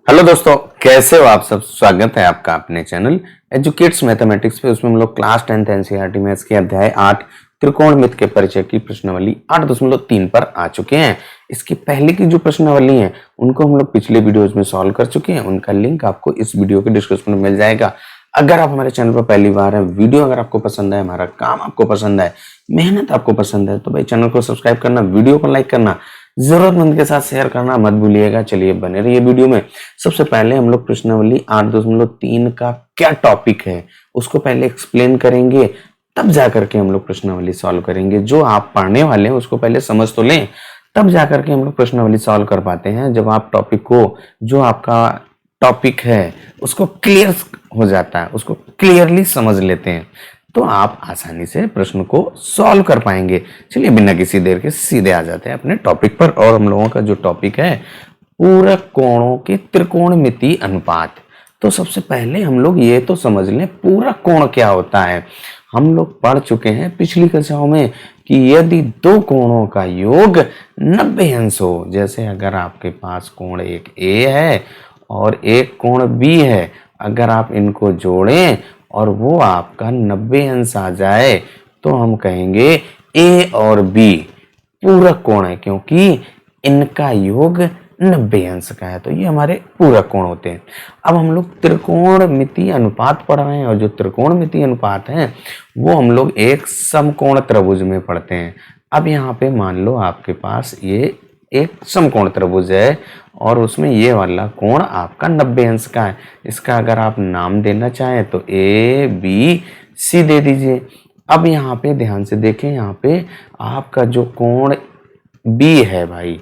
Hello दोस्तों, कैसे हो आप सब। स्वागत है आपका अपने चैनल एजुकेट्स मैथमेटिक्स पे। उसमें हम लोग क्लास 10th एनसीईआरटी मैथ्स के अध्याय 8 त्रिकोणमिति के परिचय की प्रश्नावली 8.3 पर आ चुके हैं। इसकी पहले की जो प्रश्नावली है उनको हम लोग पिछले वीडियोज में सॉल्व कर चुके हैं। उनका लिंक आपको इस वीडियो के डिस्क्रिप्शन में मिल जाएगा। अगर आप हमारे चैनल पर पहली बार है, वीडियो अगर आपको पसंद है, हमारा काम आपको पसंद है, मेहनत आपको पसंद है, तो भाई चैनल को सब्सक्राइब करना, वीडियो को लाइक करना, जरूरतमंद के साथ शेयर करना मत भूलिएगा। चलिए बने रहिए वीडियो में। सबसे पहले हम लोग प्रश्नावली 8.3 का क्या टॉपिक है उसको पहले एक्सप्लेन करेंगे, तब जाकर के हम लोग प्रश्नावली सॉल्व करेंगे। जो आप पढ़ने वाले हैं उसको पहले समझ तो लें, तब जाकर के हम लोग प्रश्नावली सॉल्व कर पाते हैं। जब आप टॉपिक को, जो आपका टॉपिक है उसको क्लियर हो जाता है, उसको क्लियरली समझ लेते हैं, तो आप आसानी से प्रश्न को सॉल्व कर पाएंगे। चलिए बिना किसी देर के सीधे आ जाते हैं अपने टॉपिक पर। और हम लोगों का जो टॉपिक है पूरक कोणों के त्रिकोणमिति अनुपात। तो सबसे पहले हम लोग ये तो समझ लें पूरक कोण क्या होता है। हम लोग पढ़ चुके हैं पिछली कक्षाओं में कि यदि दो कोणों का योग 90 अंश हो, जैसे अगर आपके पास कोण एक ए है और एक कोण बी है, अगर आप इनको जोड़ें और वो आपका 90 अंश आ जाए तो हम कहेंगे ए और बी पूरक कोण है, क्योंकि इनका योग 90 अंश का है। तो ये हमारे पूरक कोण होते हैं। अब हम लोग त्रिकोणमिति अनुपात पढ़ रहे हैं, और जो त्रिकोणमिति अनुपात है वो हम लोग एक समकोण त्रिभुज में पढ़ते हैं। अब यहाँ पे मान लो आपके पास ये एक समकोण त्रिभुज है और उसमें ये वाला कोण आपका 90 अंश का है। इसका अगर आप नाम देना चाहें तो ए बी सी दे दीजिए। अब यहाँ पे ध्यान से देखें, यहाँ पे आपका जो कोण बी है भाई,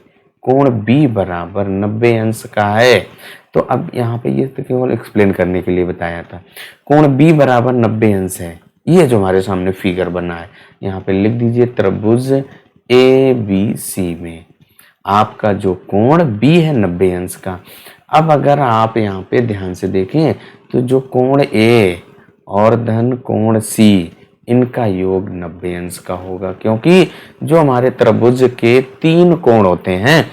कोण बी बराबर 90 अंश का है। तो अब यहाँ पे ये तो केवल एक्सप्लेन करने के लिए बताया था। कोण बी बराबर 90 अंश है, ये जो हमारे सामने फिगर बना है, यहाँ पे लिख दीजिए त्रिभुज ए बी सी में आपका जो कोण बी है 90 अंश का। अब अगर आप यहाँ पे ध्यान से देखें तो जो कोण ए और धन कोण सी, इनका योग 90 अंश का होगा, क्योंकि जो हमारे त्रिभुज के 3 कोण होते हैं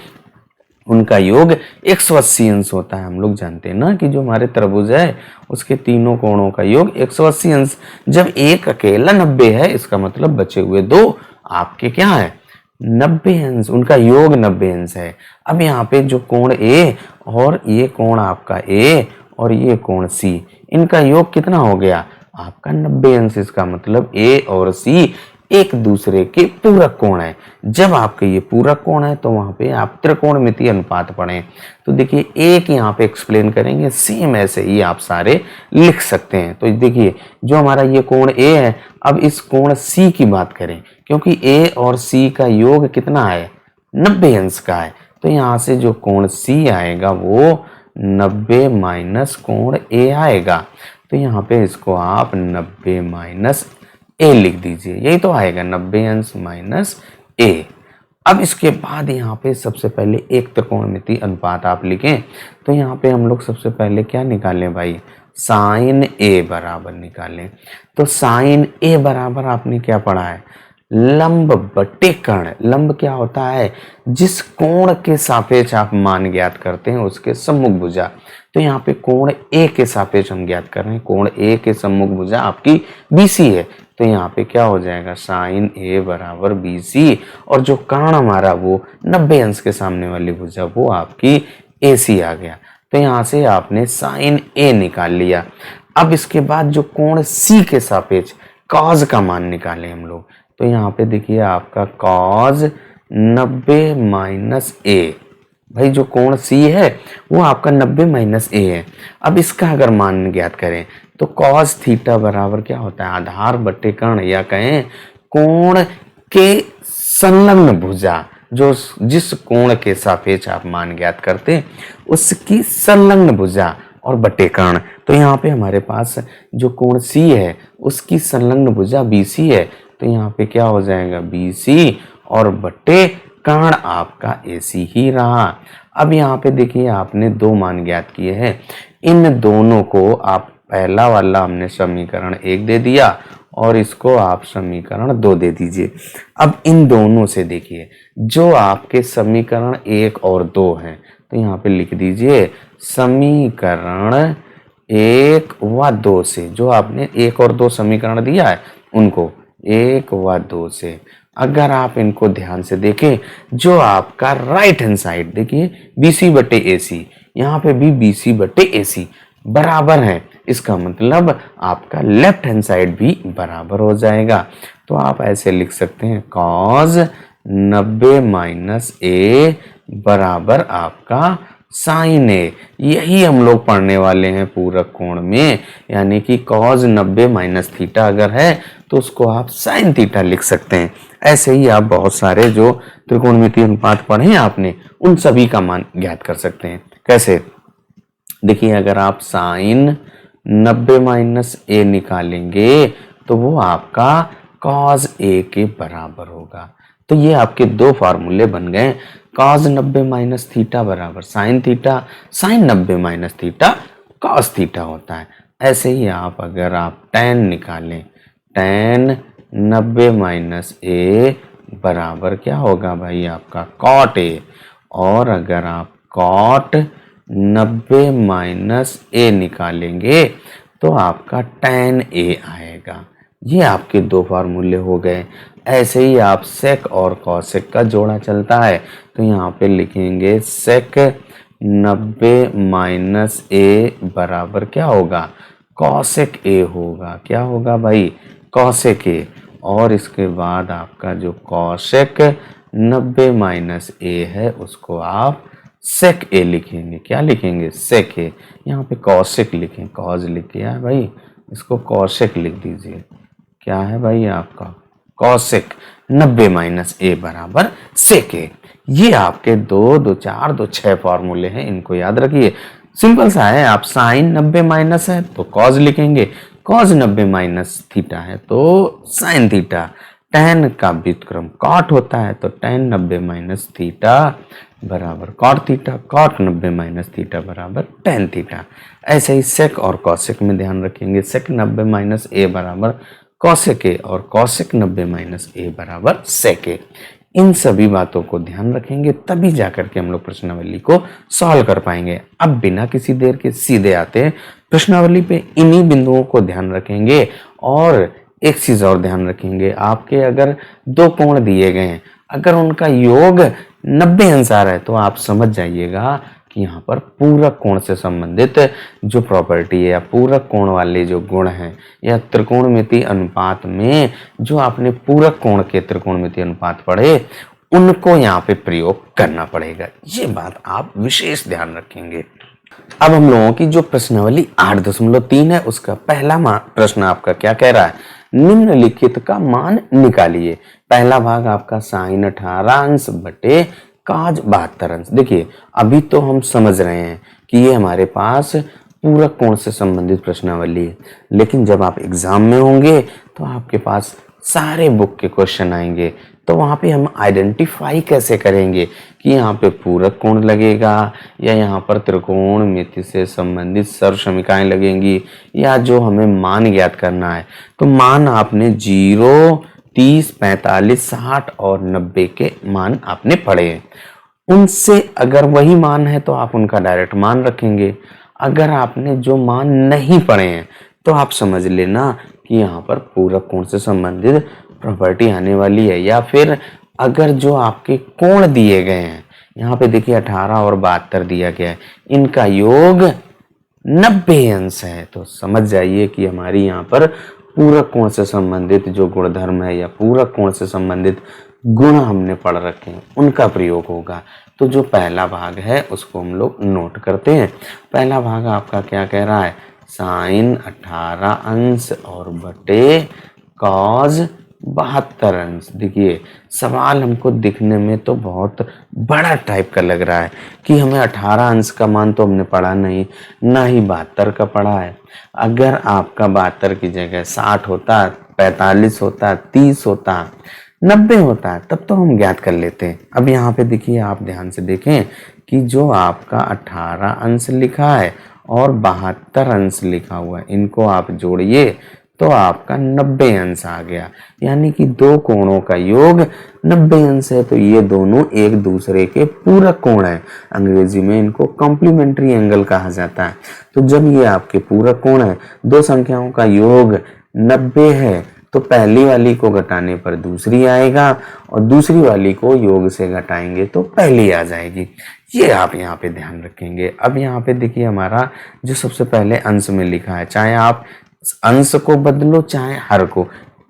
उनका योग 180 अंश होता है। हम लोग जानते हैं ना कि जो हमारे त्रिभुज है उसके तीनों कोणों का योग 180 अंश। जब एक अकेला 90 है, इसका मतलब बचे हुए दो आपके क्या है 90 अंश, उनका योग 90 अंश है। अब यहाँ पे जो कोण ए और ये कोण आपका ए और ये कोण सी, इनका योग कितना हो गया आपका 90 अंश। इसका मतलब ए और सी एक दूसरे के पूरक कोण है। जब आपके ये पूरक कोण है तो वहां पे आप त्रिकोणमिति अनुपात पढ़ें। तो देखिए एक यहाँ पे एक्सप्लेन करेंगे, सेम ऐसे ही आप सारे लिख सकते हैं। तो देखिए जो हमारा ये कोण ए है, अब इस कोण सी की बात करें, क्योंकि ए और सी का योग कितना है 90 अंश का है। तो यहाँ से जो कोण सी आएगा वो 90 माइनस कोण ए आएगा। तो यहाँ पे इसको आप 90 माइनस ए लिख दीजिए, यही तो आएगा 90 अंश माइनस ए। अब इसके बाद यहाँ पे सबसे पहले एक त्रिकोणमिति अनुपात आप लिखें। तो यहाँ पे हम लोग सबसे पहले क्या निकालें भाई, साइन ए बराबर निकालें। तो साइन ए बराबर आपने क्या पढ़ा है, लंब बटे कर्ण। लंब क्या होता है, जिस कोण के सापेक्ष आप मान ज्ञात करते हैं उसके सम्मुख भुजा। तो यहाँ पे कोण ए के सापेक्ष हम ज्ञात कर रहे हैं, कोण ए के सम्मुख भुजा आपकी बीसी है। तो यहाँ पे क्या हो जाएगा साइन ए बराबर बीसी, और जो कर्ण हमारा वो 90 अंश के सामने वाली भुजा वो आपकी एसी आ गया। तो यहाँ से आपने साइन ए निकाल लिया। अब इसके बाद जो कोण सी के सापेक्ष कॉज का मान निकालें हम लोग। तो यहाँ पे देखिए आपका कॉज 90 माइनस ए, भाई जो कोण सी है वो आपका 90 माइनस ए है। अब इसका अगर मान ज्ञात करें तो कॉस थीटा बराबर क्या होता है, आधार बटे कर्ण, या कहें कोण के संलग्न भुजा। जो जिस कोण के सापेक्ष आप मान ज्ञात करते हैं उसकी संलग्न भुजा और बटे कर्ण। तो यहाँ पे हमारे पास जो कोण सी है उसकी संलग्न भुजा बीसी है। तो यहाँ पे क्या हो जाएगा बीसी और बटे कर्ण आपका एसी ही रहा। अब यहाँ पे देखिए आपने दो मान ज्ञात किए हैं, इन दोनों को आप पहला वाला हमने समीकरण 1 दे दिया और इसको आप समीकरण 2 दे दीजिए। अब इन दोनों से देखिए जो आपके समीकरण 1 और 2 हैं तो यहाँ पे लिख दीजिए समीकरण 1 व 2 से, जो आपने 1 और 2 समीकरण दिया है उनको 1 व 2 से अगर आप इनको ध्यान से देखें, जो आपका राइट हैंड साइड देखिए BC बटे AC, यहाँ पे भी BC बटे AC बराबर है, इसका मतलब आपका लेफ्ट हैंड साइड भी बराबर हो जाएगा। तो आप ऐसे लिख सकते हैं cos 90 माइनस A बराबर आपका साइन ए। यही हम लोग पढ़ने वाले हैं पूरक कोण में, यानी कि cos 90 माइनस थीटा अगर है तो उसको आप साइन थीटा लिख सकते हैं। ऐसे ही आप बहुत सारे जो त्रिकोणमितीय अनुपात पढ़े हैं आपने, उन सभी का मान ज्ञात कर सकते हैं। कैसे? देखिए अगर आप साइन 90 माइनस ए निकालेंगे तो वो आपका cos A के बराबर होगा। तो ये आपके दो फार्मूले बन गए, cos 90 माइनस थीटा बराबर sine theta, sine 90 minus theta cos theta होता है। ऐसे ही अगर आप tan निकालें, tan 90 माइनस A बराबर क्या होगा भाई आपका cot A, और अगर आप cot 90 माइनस A निकालेंगे तो आपका tan A आएगा। ये आपके दो फार्मूले हो गए। ऐसे ही आप sec और cosec का जोड़ा चलता है, तो यहाँ पे लिखेंगे sec 90 माइनस A बराबर क्या होगा cosec A होगा। क्या होगा भाई cosec A, और इसके बाद आपका जो cosec 90 माइनस A है उसको आप sec A लिखेंगे। क्या लिखेंगे sec A, यहाँ पे cosec लिखें, cos लिखे है भाई, इसको cosec लिख दीजिए। क्या है भाई आपका cosec 90 माइनस A बराबर sec A। ये आपके 2, 2, 4, 2, 6 फॉर्मूले हैं, इनको याद रखिए। सिंपल सा है, आप साइन 90 माइनस है तो cos लिखेंगे, cos 90 माइनस थीटा है तो साइन थीटा, tan का व्युत्क्रम cot होता है तो tan 90 माइनस थीटा बराबर cot theta, cot 90 minus theta बराबर tan थीटा। ऐसे ही sec और cosec में ध्यान रखेंगे, sec 90 माइनस A बराबर cosec A और cosec 90 माइनस A बराबर sec A। इन सभी बातों को ध्यान रखेंगे तभी जाकर के हम लोग प्रश्नावली को सॉल्व कर पाएंगे। अब बिना किसी देर के सीधे आते हैं प्रश्नावली पे। इन्हीं बिंदुओं को ध्यान रखेंगे और एक चीज और ध्यान रखेंगे, आपके अगर दो कोण दिए गए हैं, अगर उनका योग 90 अनुसार है तो आप समझ जाइएगा कि यहाँ पर पूरक कोण से संबंधित जो प्रॉपर्टी है या पूरक कोण वाले जो गुण हैं या त्रिकोणमितीय अनुपात में जो आपने पूरक कोण के त्रिकोणमितीय अनुपात पढ़े उनको यहाँ पे प्रयोग करना पड़ेगा। ये बात आप विशेष ध्यान रखेंगे। अब हम लोगों की जो प्रश्नावली 8.3 है उसका पहला प्रश्न आपका क्या कह रहा है, निम्नलिखित का मान निकालिए। पहला भाग आपका साइन 18 अंश बटे cos 72 अंश। देखिए अभी तो हम समझ रहे हैं कि ये हमारे पास पूरक कोण से संबंधित प्रश्नावली है, लेकिन जब आप एग्जाम में होंगे तो आपके पास सारे बुक के क्वेश्चन आएंगे, तो वहां पे हम आइडेंटिफाई कैसे करेंगे कि यहाँ पे पूरक कोण लगेगा या यहाँ पर त्रिकोणमिति से संबंधित सर्व समीकरणाएं लगेंगी, या जो हमें मान ज्ञात करना है तो मान आपने 0, 30, 45, 60 और 90 के मान आपने पढ़े हैं। उनसे अगर वही मान है तो आप उनका डायरेक्ट मान रखेंगे। अगर आपने जो मान नहीं पढ़े हैं तो आप समझ लेना कि यहाँ पर पूरक कोण से संबंधित प्रॉपर्टी आने वाली है। या फिर अगर जो आपके कोण दिए गए हैं, यहाँ पे देखिए 18 और 72 दिया गया है, इनका योग 90 अंश है, तो समझ जाइए कि हमारी यहाँ पर पूरक कोण से संबंधित जो गुणधर्म है या पूरक कोण से संबंधित गुण हमने पढ़ रखे हैं उनका प्रयोग होगा। तो जो पहला भाग है उसको हम लोग नोट करते हैं। पहला भाग आपका क्या कह रहा है, साइन 18 अंश और बटे cos 72 अंश। देखिए सवाल हमको दिखने में तो बहुत बड़ा टाइप का लग रहा है कि हमें 18 अंश का मान तो हमने पढ़ा नहीं, ना ही 72 का पढ़ा है। अगर आपका 72 की जगह 60 होता, 45 होता, 30 होता, 90 होता है तब तो हम ज्ञात कर लेते हैं। अब यहाँ पे देखिए आप ध्यान से देखें कि जो आपका 18 अंश लिखा है और 72 अंश लिखा हुआ है, इनको आप जोड़िए तो आपका 90 अंश आ गया। यानी कि दो कोणों का योग 90 अंश है, तो ये दोनों एक दूसरे के पूरक कोण है। अंग्रेजी में इनको कॉम्प्लीमेंट्री एंगल कहा जाता है। तो जब ये आपके पूरक कोण है, दो संख्याओं का योग 90 है, तो पहली वाली को घटाने पर दूसरी आएगा और दूसरी वाली को योग से घटाएंगे तो पहली आ जाएगी। ये आप यहाँ पे ध्यान रखेंगे। अब यहाँ पे देखिए हमारा जो सबसे पहले अंश में लिखा है, चाहे आप अंश को बदलो चाहे हर को,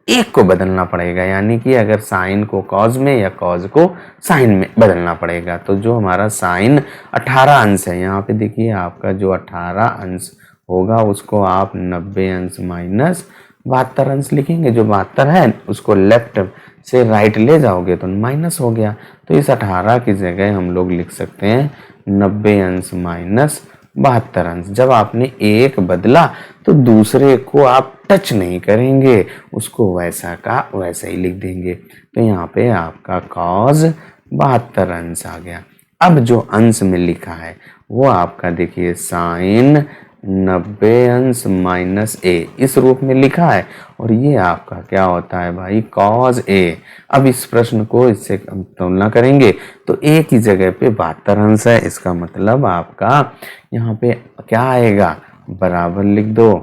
एक को बदलना पड़ेगा। यानी कि अगर साइन को कॉज में या कॉज को साइन में बदलना पड़ेगा। तो जो हमारा साइन 18 अंश है, यहाँ पे देखिए आपका जो 18 अंश होगा उसको आप 90 अंश माइनस 72 अंश लिखेंगे। जो 72 है उसको लेफ्ट से राइट ले जाओगे तो माइनस हो गया। तो इस 18 की जगह हम लोग लिख सकते हैं 90 अंश माइनस 72 अंश। जब आपने एक बदला तो दूसरे को आप टच नहीं करेंगे, उसको वैसा का वैसा ही लिख देंगे। तो यहाँ पे आपका कॉज 72 अंश आ गया। अब जो अंश में लिखा है वो आपका देखिए साइन 90 अंश माइनस ए इस रूप में लिखा है, और ये आपका क्या होता है भाई, कॉज ए। अब इस प्रश्न को इससे तुलना करेंगे तो ए की जगह पे 72 अंश है, इसका मतलब आपका यहाँ पे क्या आएगा, बराबर लिख दो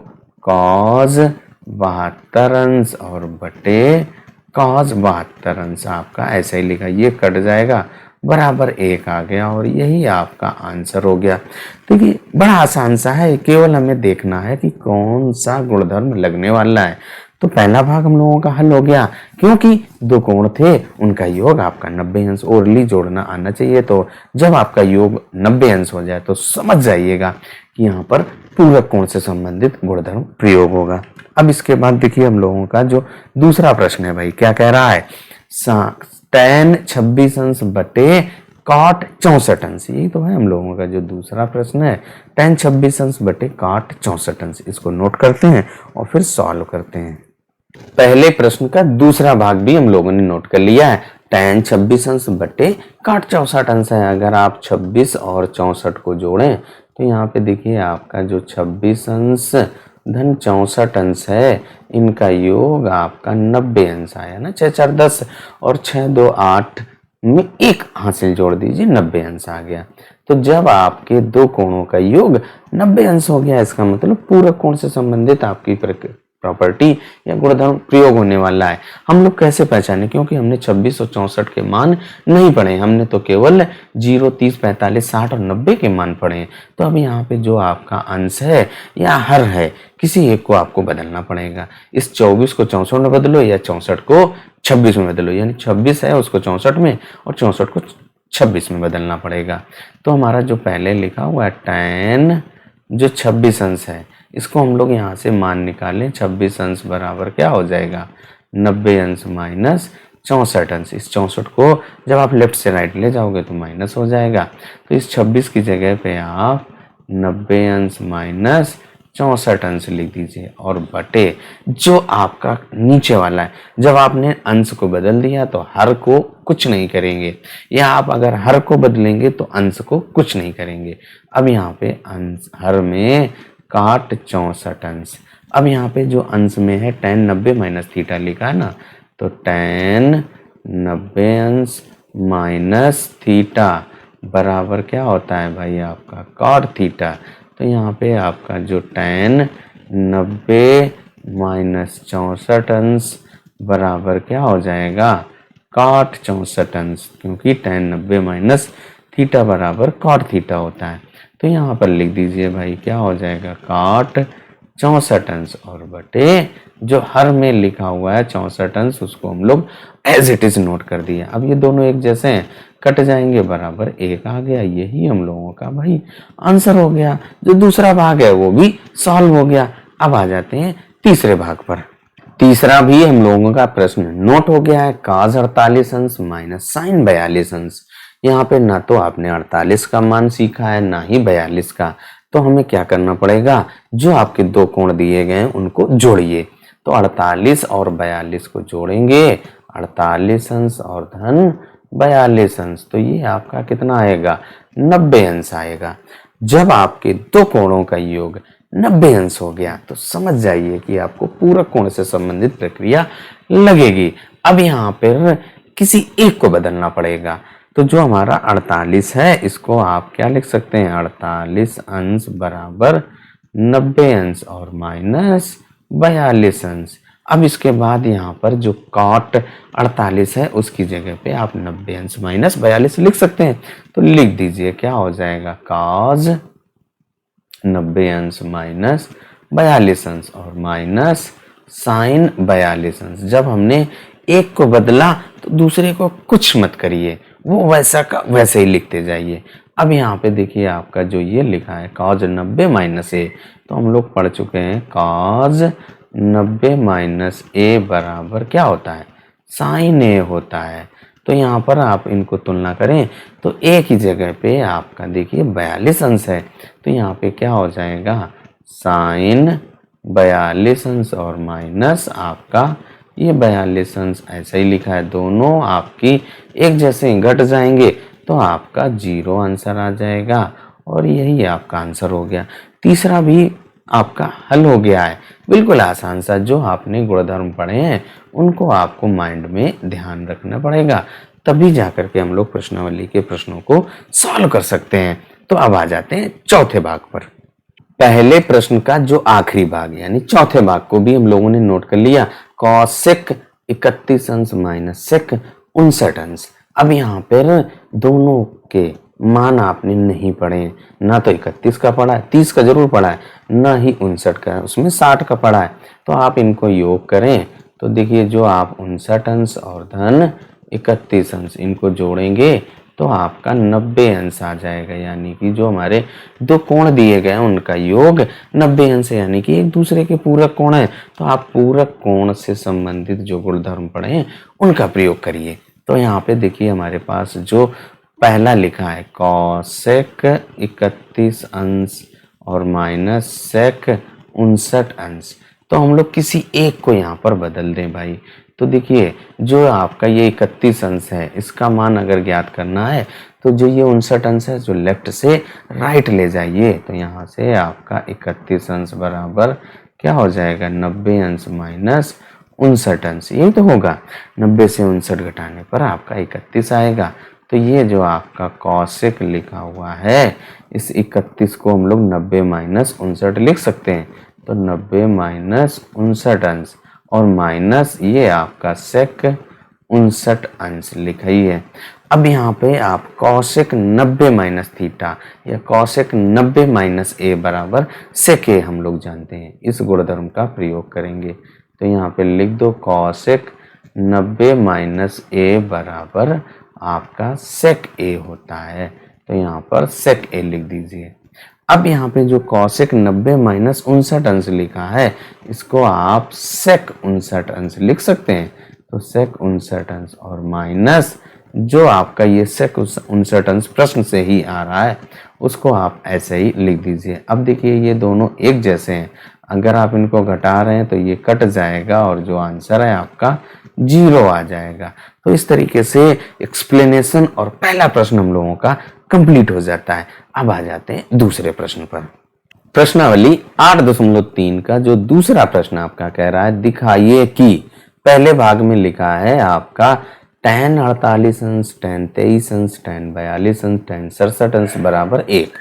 कॉज 72 अंश और बटे कॉज 72 अंश। आपका ऐसा ही लिखा, ये कट जाएगा, बराबर 1 आ गया और यही आपका आंसर हो गया। देखिए बड़ा आसान सा है, केवल हमें देखना है कि कौन सा गुणधर्म लगने वाला है। तो पहला भाग हम लोगों का हल हो गया, क्योंकि दो कोण थे उनका योग आपका 90 अंश, ओरली जोड़ना आना चाहिए। तो जब आपका योग 90 अंश हो जाए तो समझ जाइएगा कि यहाँ पर पूरक कोण से संबंधित गुणधर्म प्रयोग होगा। अब इसके बाद देखिए हम लोगों का जो दूसरा प्रश्न है भाई, क्या कह रहा है, tan 26 अंश बटे cot 64 अंश। यही तो है हम लोगों का जो दूसरा प्रश्न है, tan 26 अंश बटे cot 64 अंश। इसको नोट करते हैं और फिर सॉल्व करते हैं। पहले प्रश्न का दूसरा भाग भी हम लोगों ने नोट कर लिया है, tan 26 अंश बटे cot 64 अंश है। अगर आप 26 और 64 को जोड़ें तो यहाँ पे देखिए आपका जो 26 अंश धन 64 अंश है, इनका योग आपका 90 अंश आया ना। 6 4 10 और 6 2 8 में एक हासिल जोड़ दीजिए, 90 अंश आ गया। तो जब आपके दो कोणों का योग 90 अंश हो गया, इसका मतलब पूरक कोण से संबंधित आपकी प्रॉपर्टी या गुणधर्म प्रयोग होने वाला है। हम लोग कैसे पहचाने, क्योंकि हमने 26 और 64 के मान नहीं पढ़े, हमने तो केवल 0 30 45 60 और 90 के मान पढ़े। तो अब यहाँ पे जो आपका अंश है या हर है, किसी एक को आपको बदलना पड़ेगा। इस 24 को 64 में बदलो या 64 को 26 में बदलो, यानी 26 है उसको 64 में और 64 को 26 में बदलना पड़ेगा। तो हमारा जो पहले लिखा हुआ है tan जो 26 अंश है, इसको हम लोग यहाँ से मान निकालें। 26 अंश बराबर क्या हो जाएगा, 90 अंश माइनस 64 अंश। इस 64 को जब आप लेफ्ट से राइट ले जाओगे तो माइनस हो जाएगा। तो इस 26 की जगह पे आप 90 अंश माइनस 64 अंश लिख दीजिए और बटे जो आपका नीचे वाला है। जब आपने अंश को बदल दिया तो हर को कुछ नहीं करेंगे, या आप अगर हर को बदलेंगे तो अंश को कुछ नहीं करेंगे। अब यहाँ पे अंश हर में cot 64 अंश। अब यहाँ पे जो अंश में है tan 90 माइनस थीटा लिखा है ना, तो tan 90 अंश माइनस थीटा बराबर क्या होता है भाई, आपका cot थीटा। तो यहाँ पे आपका जो tan 90 माइनस 64 अंश बराबर क्या हो जाएगा, cot 64 अंश, क्योंकि tan 90 माइनस थीटा बराबर cot थीटा होता है। तो यहाँ पर लिख दीजिए भाई क्या हो जाएगा, cot 64 अंश और बटे जो हर में लिखा हुआ है 64 अंश, उसको हम लोग एज इट इज नोट कर दिया। अब ये दोनों एक जैसे हैं, कट जाएंगे, बराबर 1 आ गया। यही हम लोगों का भाई आंसर हो गया। जो दूसरा भाग है वो भी सॉल्व हो गया। अब आ जाते हैं तीसरे भाग पर। तीसरा भी हम लोगों का प्रश्न नोट हो गया है, cos 48 अंश माइनस sin 42 अंश। यहाँ पे ना तो आपने 48 का मान सीखा है ना ही 42 का, तो हमें क्या करना पड़ेगा, जो आपके दो कोण दिए गए हैं उनको जोड़िए। तो 48 और 42 को जोड़ेंगे, 48 अंश और धन 42 अंश, तो ये आपका कितना आएगा, 90 अंश आएगा। जब आपके दो कोणों का योग 90 अंश हो गया। तो समझ जाइए कि आपको पूरक कोण से संबंधित प्रक्रिया लगेगी। अब यहाँ पर किसी एक को बदलना पड़ेगा। तो जो हमारा 48 है इसको आप क्या लिख सकते हैं, 48 अंश बराबर 90 अंश और माइनस 42 अंश। अब इसके बाद यहाँ पर जो cot 48 है उसकी जगह पे आप 90 अंश माइनस 42 लिख सकते हैं। तो लिख दीजिए, क्या हो जाएगा, cos 90 अंश माइनस 42 अंश और माइनस साइन 42 अंश। जब हमने एक को बदला तो दूसरे को कुछ मत करिए, वो वैसा का वैसे ही लिखते जाइए। अब यहाँ पे देखिए आपका जो ये लिखा है cos 90 माइनस ए, तो हम लोग पढ़ चुके हैं cos 90 माइनस ए बराबर क्या होता है, साइन ए होता है। तो यहाँ पर आप इनको तुलना करें तो ए की जगह पे आपका देखिए 42 अंश है, तो यहाँ पे क्या हो जाएगा, साइन 42 अंश और माइनस आपका ये 42 अंश। ऐसा ही लिखा है, दोनों आपकी एक जैसे घट जाएंगे तो आपका 0 आंसर आ जाएगा और यही आपका आंसर हो गया। तीसरा भी आपका हल हो गया है, बिल्कुल आसान सा। जो आपने गुणधर्म पढ़े हैं उनको आपको माइंड में ध्यान रखना पड़ेगा, तभी जाकर के हम लोग प्रश्नावली के प्रश्नों को सॉल्व कर सकते हैं। तो अब आ जाते हैं चौथे भाग पर। पहले प्रश्न का जो आखिरी भाग यानी चौथे भाग को भी हम लोगों ने नोट कर लिया, कॉसेक 31 अंश माइनस सेक 59 अंश। अब यहाँ पर दोनों के मान आपने नहीं पढ़े, ना तो 31 का पढ़ा है, 30 का जरूर पढ़ा है, ना ही 59 का, उसमें 60 का पढ़ा है। तो आप इनको योग करें तो देखिए जो आप 59 अंश और धन 31 अंश इनको जोड़ेंगे तो आपका 90 अंश आ जाएगा। यानी कि जो हमारे दो कोण दिए गए हैं उनका योग 90 अंश है, यानी कि एक दूसरे के पूरक कोण है। तो आप पूरक कोण से संबंधित जो गुणधर्म पढ़े हैं उनका प्रयोग करिए। तो यहाँ पे देखिए हमारे पास जो पहला लिखा है कॉसेक 31 अंश और माइनस सेक 59 अंश, तो हम लोग किसी एक को यहाँ पर बदल दें भाई। तो देखिए जो आपका ये 31 अंश है इसका मान अगर ज्ञात करना है तो जो ये 59 अंश है जो लेफ्ट से राइट ले जाइए, तो यहाँ से आपका 31 अंश बराबर क्या हो जाएगा, 90 अंश माइनस 59 अंश। यही तो होगा, 90 से 59 घटाने पर आपका 31 आएगा। तो ये जो आपका कॉसेक लिखा हुआ है इस 31 को हम लोग 90 माइनस 59 लिख सकते हैं। तो 90 माइनस 59 अंश और माइनस ये आपका सेक 59 अंश लिखा ही है। अब यहाँ पे आप कॉसेक 90 माइनस थीटा या कॉसेक 90 माइनस ए बराबर सेक ए हम लोग जानते हैं, इस गुणधर्म का प्रयोग करेंगे। तो यहाँ पे लिख दो कॉसेक 90 माइनस ए बराबर आपका सेक ए होता है। तो यहाँ पर सेक ए लिख दीजिए। अब यहाँ पे जो कॉसेक 90 माइनस 59 अंश लिखा है इसको आप सेक 59 अंश लिख सकते हैं। तो सेक 59 अंश और माइनस जो आपका ये सेक 59 अंश प्रश्न से ही आ रहा है उसको आप ऐसे ही लिख दीजिए। अब देखिए ये दोनों एक जैसे हैं, अगर आप इनको घटा रहे हैं तो ये कट जाएगा और जो आंसर है आपका 0 आ जाएगा। तो इस तरीके से एक्सप्लेनेशन और पहला प्रश्न हम लोगों का कंप्लीट हो जाता है। अब आ जाते हैं दूसरे प्रश्न पर। प्रश्नावली 8.3 का जो दूसरा प्रश्न आपका कह रहा है, दिखाइए कि पहले भाग में लिखा है आपका tan 48 अंश, tan 23 अंश, tan 42 अंश, tan 67 अंश बराबर 1।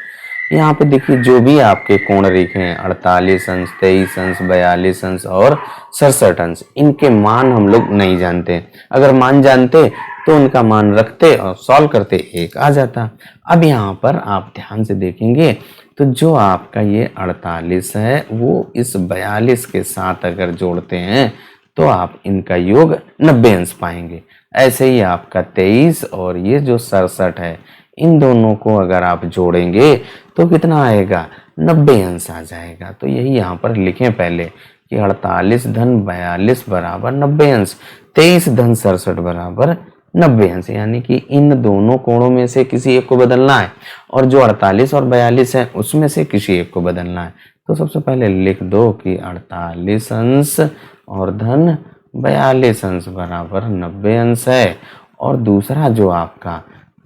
यहाँ पे देखिए जो भी आपके कोण रेखे हैं 48 अंश, 23 अंश, 42 अंश और 67 अंश, इनके मान हम लोग नहीं जानते। अगर मान जानते तो उनका मान रखते और सॉल्व करते 1 आ जाता। अब यहाँ पर आप ध्यान से देखेंगे तो जो आपका ये 48 है वो इस 42 के साथ अगर जोड़ते हैं तो आप इनका योग 90 अंश पाएंगे। ऐसे ही आपका 23 और ये जो 67 है इन दोनों को अगर आप जोड़ेंगे तो कितना आएगा, 90 अंश आ जाएगा। तो यही यहाँ पर लिखें पहले कि 48 धन 42 बराबर 90 अंश, 23 धन 67 बराबर 90 अंश। यानी कि इन दोनों कोणों में से किसी एक को बदलना है और जो 48 और 42 है उसमें से किसी एक को बदलना है। तो सबसे पहले लिख दो कि 48 अंश और धन 42 अंश बराबर 90 अंश है, और दूसरा जो आपका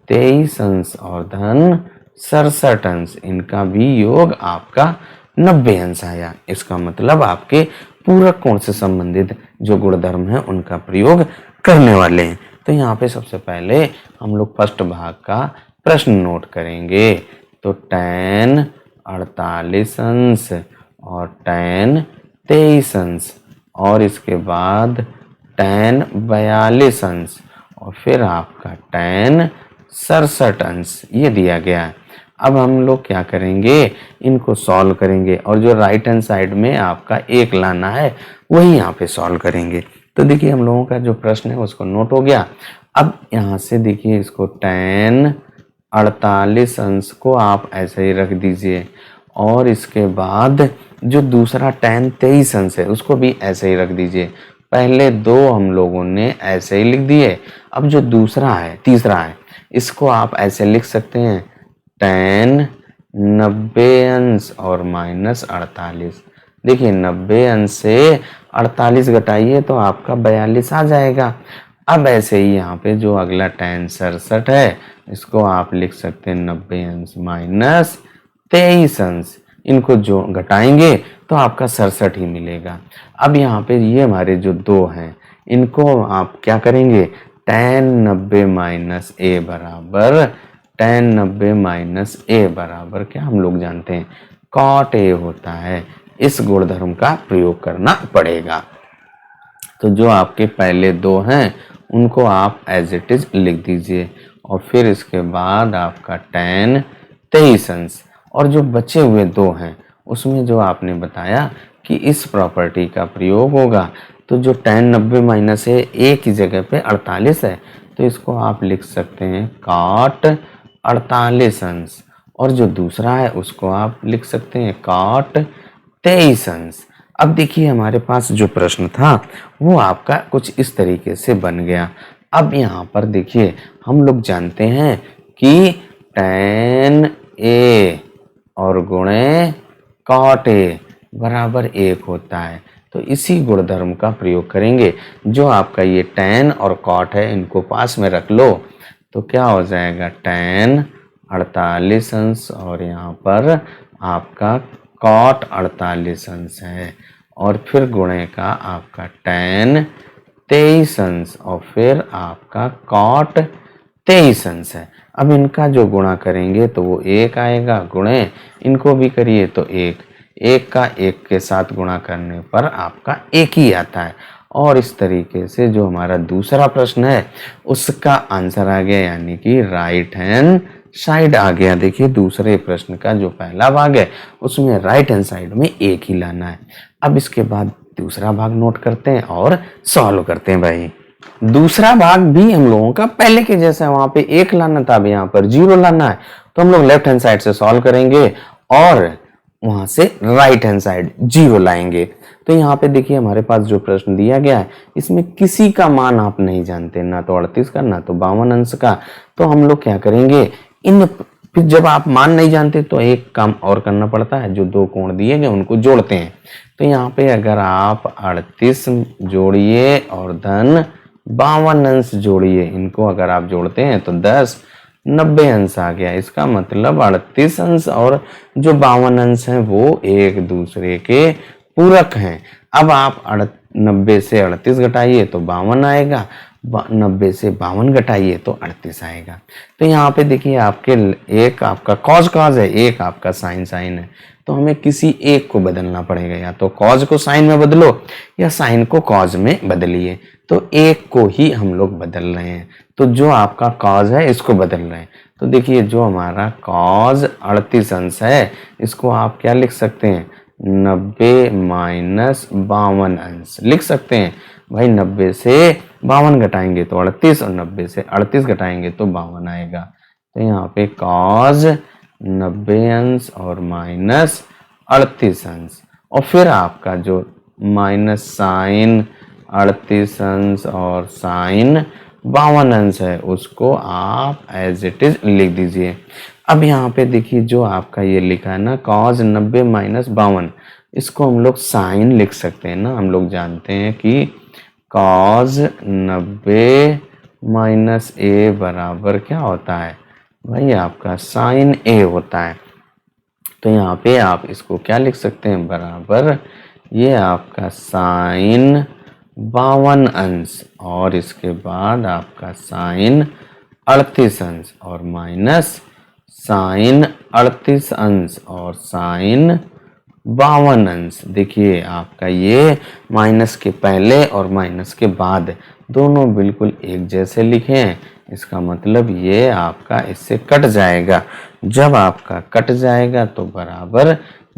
23 अंश और धन 67 अंश इनका भी योग आपका 90 अंश आया। इसका मतलब आपके पूरक कोण से संबंधित जो गुणधर्म है उनका प्रयोग करने वाले हैं। तो यहाँ पे सबसे पहले हम लोग फर्स्ट भाग का प्रश्न नोट करेंगे। तो tan 48 अंश और tan 23 अंश और इसके बाद tan 42 अंश और फिर आपका tan 67 अंश ये दिया गया है। अब हम लोग क्या करेंगे, इनको सॉल्व करेंगे और जो राइट हैंड साइड में आपका एक लाना है वही यहाँ पे सॉल्व करेंगे। तो देखिए हम लोगों का जो प्रश्न है उसको नोट हो गया। अब यहाँ से देखिए इसको tan 48 अंश को आप ऐसे ही रख दीजिए और इसके बाद जो दूसरा tan 23 अंश है उसको भी ऐसे ही रख दीजिए। पहले दो हम लोगों ने ऐसे ही लिख दिए। अब जो दूसरा है, तीसरा है, इसको आप ऐसे लिख सकते हैं tan 90 अंश और माइनस 48। देखिए 90 अंश से 48 घटाइए तो आपका 42 आ जाएगा। अब ऐसे ही यहाँ पे जो अगला tan 67 है इसको आप लिख सकते हैं 90 अंश माइनस 23 अंश। इनको जो घटाएंगे तो आपका 67 ही मिलेगा। अब यहाँ पे ये हमारे जो दो हैं इनको आप क्या करेंगे, tan 90 माइनस ए बराबर tan 90 माइनस ए बराबर क्या हम लोग जानते हैं cot a होता है। इस गुणधर्म का प्रयोग करना पड़ेगा। तो जो आपके पहले दो हैं उनको आप एज इट इज लिख दीजिए और फिर इसके बाद आपका tan 23 अंश और जो बचे हुए दो हैं उसमें जो आपने बताया कि इस प्रॉपर्टी का प्रयोग होगा। तो जो tan 90 माइनस है ए की जगह पे 48 है तो इसको आप लिख सकते हैं cot 48 अंश और जो दूसरा है उसको आप लिख सकते हैं cot 23 अंश। अब देखिए हमारे पास जो प्रश्न था वो आपका कुछ इस तरीके से बन गया। अब यहाँ पर देखिए हम लोग जानते हैं कि tan a और गुणे cot a बराबर 1 होता है। तो इसी गुणधर्म का प्रयोग करेंगे। जो आपका ये tan और cot है इनको पास में रख लो तो क्या हो जाएगा tan 48 अंश और यहाँ पर आपका cot 48 अंश है और फिर गुणे का आपका tan 23 अंश और फिर आपका cot 23 अंश है। अब इनका जो गुणा करेंगे तो वो 1 आएगा, गुणे इनको भी करिए तो 1, 1 का 1 के साथ गुणा करने पर आपका 1 ही आता है। और इस तरीके से जो हमारा दूसरा प्रश्न है उसका आंसर आ गया, यानी कि राइट हैंड साइड आ गया। देखिए दूसरे प्रश्न का जो पहला भाग है उसमें राइट हैंड साइड में 1 ही लाना है। अब इसके बाद दूसरा भाग नोट करते हैं और सॉल्व करते हैं। भाई दूसरा भाग भी हम लोगों का पहले के जैसा, वहां पे 1 लाना था, अब यहाँ पर 0 लाना है। तो हम लोग लेफ्ट हैंड साइड से सॉल्व करेंगे और वहां से राइट हैंड साइड 0 लाएंगे। तो यहाँ पे देखिए हमारे पास जो प्रश्न दिया गया है इसमें किसी का मान आप नहीं जानते, ना तो 38 का ना तो 52 अंश का। तो हम लोग क्या करेंगे, इन फिर जब आप मान नहीं जानते तो एक काम और करना पड़ता है, जो दो कोण दिए गए उनको जोड़ते हैं। तो यहाँ पे अगर आप 38 जोड़िए और धन 52 अंश जोड़िए, इनको अगर आप जोड़ते हैं तो 10 90 अंश आ गया। इसका मतलब 38 अंश और जो 52 अंश हैं वो एक दूसरे के पूरक हैं। अब आप 90 से 38 घटाइए तो 52 आएगा, 90 से 52 घटाइए तो 38 आएगा। तो यहाँ पे देखिए आपके एक आपका कॉज कॉज है, एक आपका साइन साइन है। तो हमें किसी एक को बदलना पड़ेगा, या तो कॉज को साइन में बदलो या साइन को कॉज में बदलिए। तो एक को ही हम लोग बदल रहे हैं। तो जो आपका कॉज है इसको बदल रहे हैं। तो देखिए जो हमारा कॉज 38 अंश है इसको आप क्या लिख सकते हैं, 90 माइनस 52 अंश लिख सकते हैं। भाई 90 से 52 घटाएंगे तो 38 और 90 से 38 घटाएंगे तो 52 आएगा। तो यहाँ पे कॉज 90 अंश और माइनस 38 अंश और फिर आपका जो माइनस साइन 38 अंश और साइन 52 अंश है उसको आप एज इट इज लिख दीजिए। अब यहाँ पे देखिए जो आपका ये लिखा है ना कॉज 90 माइनस 52, इसको हम लोग साइन लिख सकते हैं ना। हम लोग जानते हैं कि कॉज 90 माइनस ए बराबर क्या होता है, भाई आपका साइन ए होता है। तो यहाँ पे आप इसको क्या लिख सकते हैं, बराबर ये आपका साइन 52 अंश और इसके बाद आपका साइन 38 अंश और माइनस साइन 38 अंश और साइन 52 अंश। देखिए आपका ये माइनस के पहले और माइनस के बाद दोनों बिल्कुल एक जैसे लिखे हैं, इसका मतलब ये आपका इससे कट जाएगा। जब आपका कट जाएगा तो बराबर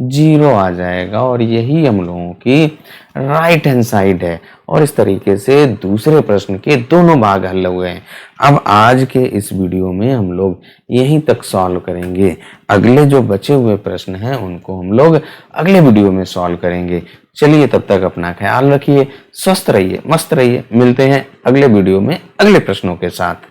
0 आ जाएगा और यही हम लोगों की राइट हैंड साइड है। और इस तरीके से दूसरे प्रश्न के दोनों भाग हल हुए हैं। अब आज के इस वीडियो में हम लोग यहीं तक सॉल्व करेंगे। अगले जो बचे हुए प्रश्न हैं उनको हम लोग अगले वीडियो में सॉल्व करेंगे। चलिए तब तक अपना ख्याल रखिए, स्वस्थ रहिए, मस्त रहिए। मिलते हैं अगले वीडियो में अगले प्रश्नों के साथ।